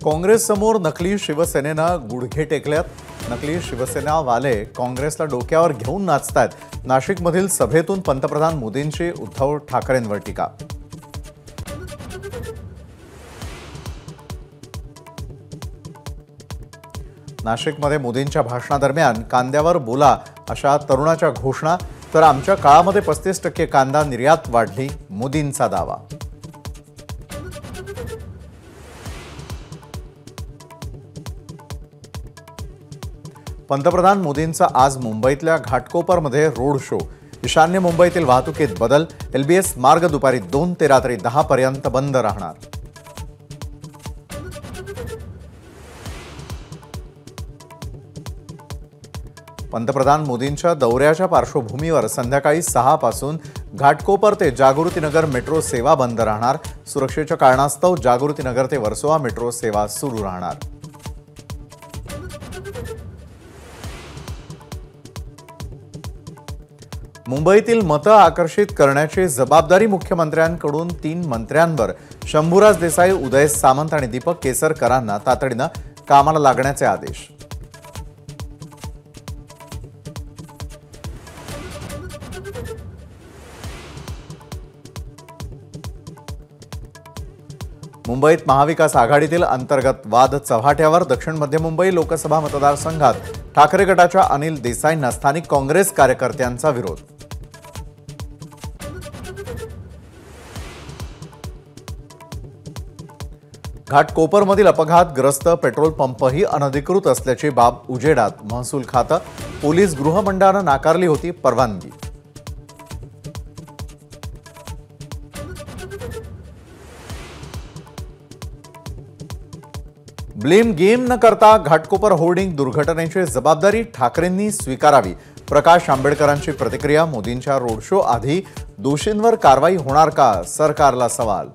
काँग्रेस समोर नकली शिवसेनेनं गुडघे टेकल्यात। नकली शिवसेनावाले काँग्रेसला डोक्यावर घेऊन नाचतायत। नाशिकमधील सभेतून पंतप्रधान मोदींची उद्धव ठाकरेंवर टीका। नाशिकमध्ये मोदींच्या भाषणादरम्यान कांद्यावर बोला अशा तरुणाच्या घोषणा, तर आमच्या काळामध्ये 35% कांदा निर्यात वाढली, मोदींचा दावा। पंतप्रधान मोदींचा आज मुंबईतल्या घाटकोपरमध्ये रोड शो। ईशान्य मुंबईतील वाहतुकीत बदल। एलबीएस मार्ग दुपारी 2 ते रात्री 10 पर्यंत बंद राहणार। पंतप्रधान मोदींच्या दौऱ्याच्या पार्श्वभूमीवर संध्याकाळी 6 पासून घाटकोपर ते जागृतीनगर मेट्रो सेवा बंद राहणार। सुरक्षेच्या कारणास्तव जागृतीनगर ते वर्सोवा मेट्रो सेवा सुरू राहणार। मुंबईतील मतं आकर्षित करण्याची जबाबदारी मुख्यमंत्र्यांकडून 3 मंत्र्यांवर। शंभूराज देसाई, उदय सामंत आणि दीपक केसरकरांना तातडीनं कामाला लागण्याचे आदेश। मुंबईत महाविकास आघाडीतील अंतर्गत वाद चव्हाट्यावर। दक्षिण मध्य मुंबई लोकसभा मतदारसंघात ठाकरे गटाच्या अनिल देसाईंना स्थानिक काँग्रेस कार्यकर्त्यांचा विरोध। घाटकोपरमधील अपघातग्रस्त पेट्रोल पंपही अनधिकृत असल्याची बाब उजेडात। महसूल खातं, पोलीस गृहमंडळानं नाकारली होती परवानगी। ब्लेम गेम न करता घाटकोपर होर्डिंग दुर्घटनेची जबाबदारी ठाकरेंनी स्वीकारावी। प्रकाश आंबेडकरांची प्रतिक्रिया। मोदींच्या रोड शो आधी दोषींवर कारवाई होणार का, सरकारला सवाल।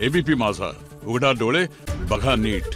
एबीपी माझा, उघडा डोळे बघा नीट।